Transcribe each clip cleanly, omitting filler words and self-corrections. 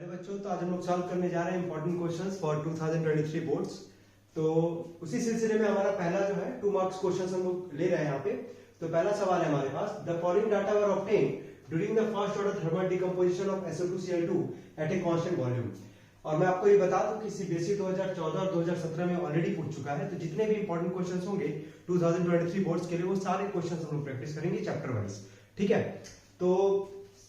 Hello बच्चों, तो आज हम लोग सॉल्व करने जा रहे हैं इंपॉर्टेंट क्वेश्चंस फॉर 2023 बोर्ड्स। तो उसी सिलसिले में हमारा पहला जो है 2 मार्क्स क्वेश्चंस हम लोग ले रहे हैं यहाँ पे। तो पहला सवाल है हमारे पास, the following data were obtained during the first order thermal decomposition of SO2Cl2 at a constant volume. और मैं आपको ये बता दूं कि सीबीएसई 2014 और 2017 में ऑलरेडी पूछ चुका है। तो जितने भी इंपॉर्टेंट क्वेश्चंस होंगे 2023 बोर्ड्स के लिए वो सारे क्वेश्चंस हम लोग प्रैक्टिस करेंगे चैप्टर वाइज। ठीक है, तो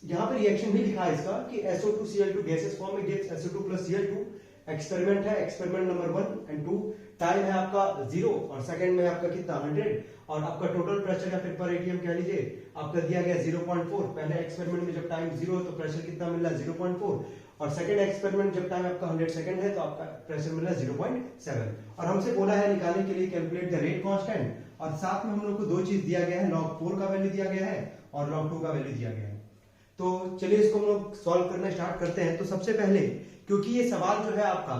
यहाँ पे रिएक्शन भी लिखा है इसका कि SO2Cl2 गैसेस फॉर्म में gives SO2 plus Cl2। Experiment है, एक्सपेरिमेंट नंबर 1 एंड 2। टाइम है आपका 0 और सेकंड में आपका कितना 100 और आपका टोटल प्रेशर या फिर पर एटीएम कह लीजिए आपका दिया गया 0.4। पहले एक्सपेरिमेंट में जब टाइम 0 है तो प्रेशर कितना मिल रहा है 0.4 और सेकंड एक्सपेरिमेंट जब टाइम आपका 100 सेकंड है तो आपका प्रेशर मिल रहा है 0.7। और हमसे बोला है निकालने के लिए कैलकुलेट द रेट कांस्टेंट और साथ में हम लोग को दो चीज दिया गया है, log 4 का वैल्यू दिया गया है और log 2 का वैल्यू दिया गया है। तो चलिए इसको हम लोग सॉल्व करना स्टार्ट करते हैं। तो सबसे पहले क्योंकि ये सवाल जो है आपका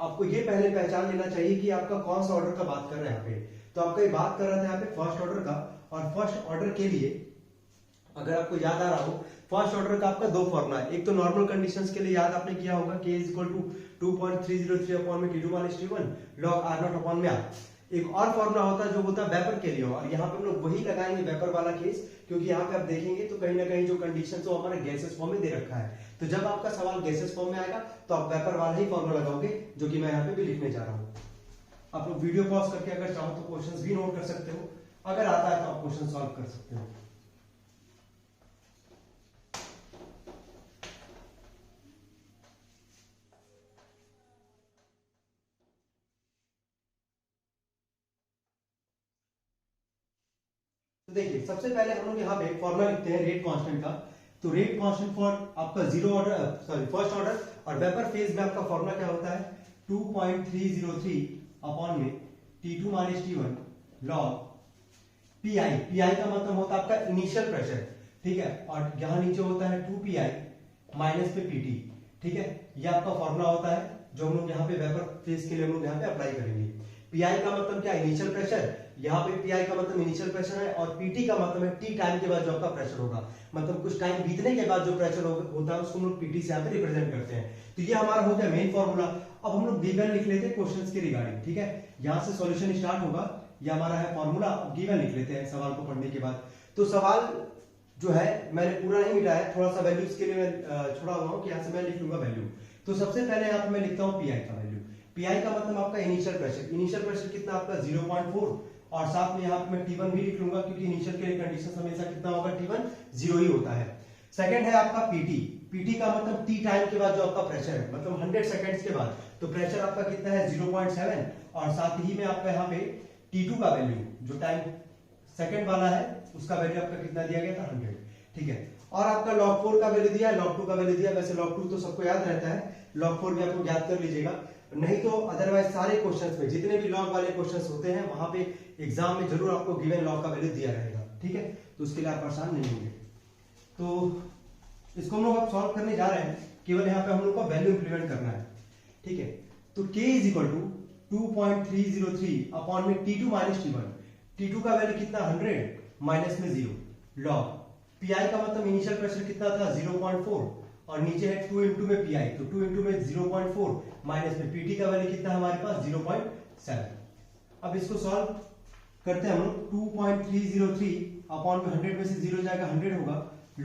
आपको ये पहले पहचान लेना चाहिए कि आपका कौन सा ऑर्डर का बात कर रहे हैं यहाँ पे। तो आपका ये बात कर रहा था यहाँ पे फर्स्ट ऑर्डर का, और फर्स्ट ऑर्डर के लिए अगर आपको याद आ रहा हो फर्स्ट ऑर्डर का आपका दो फॉर्मूला है। एक तो नॉर्मल कंडीशंस के लिए याद आपने किया होगा K = 2.303 अपॉन में T2 - T1 log R0 upon में R। एक और फॉर्मूला होता है जो होता है वेपर के लिए, और यहाँ पे हम लोग वही लगाएंगे वेपर वाला केस, क्योंकि यहाँ पे आप देखेंगे तो कहीं ना कहीं जो कंडीशन तो हमारे गैसेस फॉर्म में दे रखा है। तो जब आपका सवाल गैसेस फॉर्म में आएगा तो आप वेपर वाला ही फॉर्मूला लगाओगे, जो कि मैं यहाँ पे भी लिखने जा रहा हूँ। आप लोग वीडियो पॉज करके अगर चाहो तो क्वेश्चंस भी नोट कर सकते हो, अगर आता है तो आप क्वेश्चन सॉल्व कर सकते हो। तो देखिए सबसे पहले हम लोग यहाँ पे फॉर्मूला लिखते हैं रेट कांस्टेंट का। तो रेट कांस्टेंट फॉर आपका फर्स्ट ऑर्डर और वेपर फेज में आपका फॉर्मूला क्या होता है 2.303 अपॉन में T2 - T1 log PI। PI का मतलब होता है आपका इनिशियल प्रेशर, ठीक है, और यहाँ नीचे होता है 2PI माइनस पे PT। ठीक है, ये आपका फॉर्मूला होता है जो हम लोग यहाँ पे वेपर फेज के लिए हम लोग यहाँ पे अप्लाई करेंगे। PI का मतलब क्या, इनिशियल प्रेशर। यहाँ पे PI का मतलब इनिशियल प्रेशर है और PT का मतलब है T टाइम के बाद जो आपका प्रेशर होगा, मतलब कुछ टाइम बीतने के बाद जो प्रेशर होता है उसको हम लोग PT से यहाँ पे रिप्रेजेंट करते हैं। तो ये हमारा हो गया मेन फॉर्मूला। अब हम लोग गिवन लिख लेते हैं क्वेश्चंस के रिगार्डिंग। ठीक है, यहाँ से सॉल्यूशन स्टार्ट होगा, ये हमारा है फॉर्मूला। अब गिवन लिख लेते हैं सवाल को पढ़ने के बाद। तो सवाल जो है मैंने पूरा नहीं मिटाया, थोड़ा सा वैल्यूज के लिए मैं छोड़ा हुआ हूँ कि यहाँ से मैं लिख लूंगा वैल्यू। तो सबसे पहले यहाँ पे मैं लिखता हूँ PI का वैल्यू। PI का मतलब आपका इनिशियल प्रेशर। इनिशियल प्रेशर कितना आपका 0.4 और साथ में यहाँ पे मैं T1 भी लिख लूंगा, क्योंकि इनिशियल के लिए कंडीशन हमेशा कितना होगा T1 0 ही होता है। सेकंड है आपका PT। PT का मतलब T टाइम के बाद जो आपका प्रेशर है, मतलब 100 सेकंड्स के बाद। तो प्रेशर आपका कितना है 0.7 और साथ ही में आपका यहाँ पे T2 का वैल्यू जो टाइम सेकंड वाला है उसका वैल्यू आपका कितना दिया गया था 100। ठीक है, और आपका log 4 का वैल्यू दिया है, log 2 का वैल्यू दिया है। वैसे log 2 तो सबको याद रहता है, log 4 भी आपको याद कर लीजिएगा, नहीं तो अदरवाइज सारे क्वेश्चंस में जितने भी log वाले क्वेश्चंस होते हैं वहां पे एग्जाम में जरूर आपको गिवन log का वैल्यू दिया रहेगा। ठीक है, तो उसके लिए आप परेशान नहीं होंगे। तो इसको हम लोग अब सॉल्व करने जा रहे हैं, केवल यहाँ पे हम लोग को वैल्यू इंप्लीमेंट करना है। ठीक है, तो K = 2.303 अपॉन में T2 - T1। T2 का वैल्यू कितना 100 माइनस में 0 log PI का मतलब इनिशियल प्रेशर कितना था 0.4 और नीचे है 2 इंटू में PI, तो 2 इंटू में 0.4 माइनस में PT का वैल्यू कितना हमारे पास 0.7। अब इसको सॉल्व करते हैं हम लोग। 2.303 अपॉन में 100 में से 0 जाएगा 100 होगा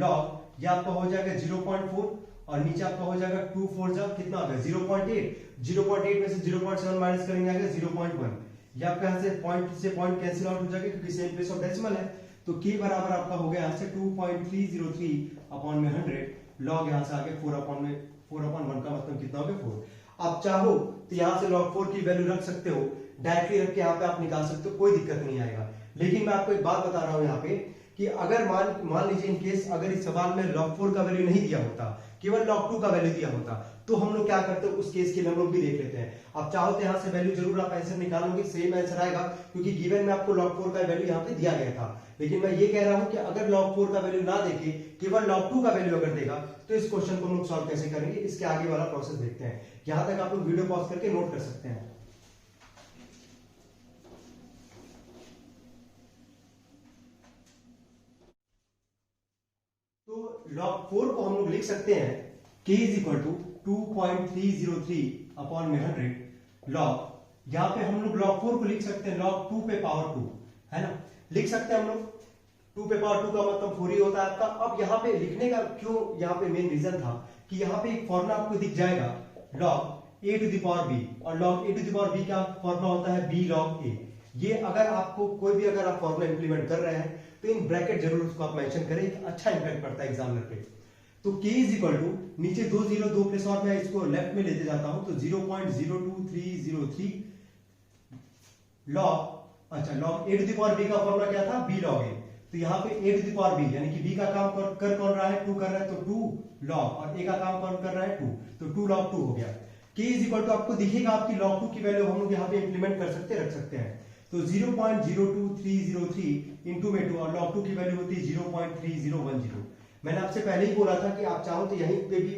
log, ये आपका हो जाएगा 0.4 और नीचे आपका हो जाएगा 2 4 जा कितना आ गया 0.8। 0.8 में से 0.7 माइनस करेंगे आगे 0.1। ये आपका यहाँ से पॉइंट कैंसिल आउट हो जाएगा क्योंकि सेम प्लेस ऑफ डेसिमल है। तो K बराबर आपका हो गया यहाँ से 2.303 अपॉन में 100 log यहाँ से आगे 4/1 का मतलब कितना हो गया 4। आप चाहो तो यहाँ से log 4 की वैल्यू रख सकते हो, डायरेक्टली रख के यहाँ पे आप निकाल सकते हो, कोई दिक्कत नहीं आएगा। लेकिन मैं आपको एक बात बता रहा हूँ यहाँ पे कि अगर मान लीजिए इन केस अगर इस सवाल में log 4 का वैल्यू नहीं दिया होता, केवल log 2 का वैल्यू दिया होता, तो हम लोग क्या करते हैं उस केस के लिए हम लोग भी देख लेते हैं। आप चाहो तो यहाँ से वैल्यू जरूर आप आंसर निकालोगे, सेम आंसर आएगा, क्योंकि गिवन में आपको log 4 का वैल्यू यहाँ पे दिया गया था। लेकिन मैं ये कह रहा हूँ कि अगर log 4 का वैल्यू ना देके केवल log 2 का वैल्यू अगर देगा तो इस क्वेश्चन को हम लोग सॉल्व कैसे करेंगे, इसके आगे वाला प्रोसेस देखते हैं। यहां तक आप लोग वीडियो पॉज करके नोट कर सकते हैं। तो log 4 को हम लोग लिख सकते हैं k is equal to 2.303 upon में 100 लॉग, यहाँ पे हम लोग log 4 को लिख सकते हैं log 2 पे पावर 2, है ना, लिख सकते हैं हम लोग 2 पे पावर 2 का मतलब 4 ही होता है आपका। अब यहाँ पे लिखने का क्यों यहाँ पे मेन रीजन था कि यहाँ पे एक फॉर्मूला आपको दिख जाएगा log a to the power b, और log a to the power b का फॉर्मूला होता है b log a। ये अगर आपको कोई भी अगर आप फॉर्मूला इंप्लीमेंट कर रहे हैं तो इन ब्रैकेट जरूर उसको आप मेंशन करें, एक अच्छा इंपैक्ट पड़ता है एग्जामिनर पे। तो k इज इक्वल टू नीचे 2 प्लेस और मैं इसको लेफ्ट में लेते जाता हूं तो 0.02303 log, अच्छा log a to the power b का फॉर्मूला क्या था b log a, तो यहाँ पे a to the power b यानी कि b का काम कर कौन रहा है 2 कर रहा है तो 2 log, और a का काम कौन कर रहा है 2, तो 2 log 2 हो गया। k इज इक्वल टू आपको दिखेगा आपकी log 2 की वैल्यू हम लोग यहाँ पे इंप्लीमेंट कर सकते रख सकते हैं, तो 0.02303 इंटू में 2 और log 2 की वैल्यू होती है 0.3010। मैंने आपसे पहले ही बोला था कि आप चाहो तो यहीं पे भी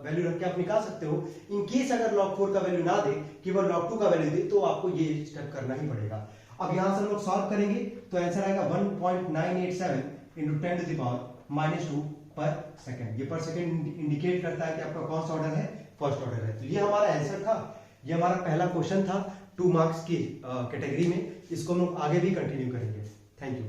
वैल्यू रख के आप निकाल सकते हो। इन केस अगर log 4 का वैल्यू ना दे, केवल log 2 का वैल्यू दे, तो आपको ये स्टेप करना ही पड़ेगा। अब यहां से हम लोग सॉल्व करेंगे तो आंसर आएगा 1.987 इंटू 10 टू द पावर -2 पर सेकंड। ये पर सेकंड इंडिकेट करता है कि आपका कौन सा ऑर्डर है, फर्स्ट ऑर्डर है। तो ये हमारा आंसर था, ये हमारा पहला क्वेश्चन था 2 मार्क्स की कैटेगरी में। इसको हम लोग आगे भी कंटिन्यू करेंगे। Thank you.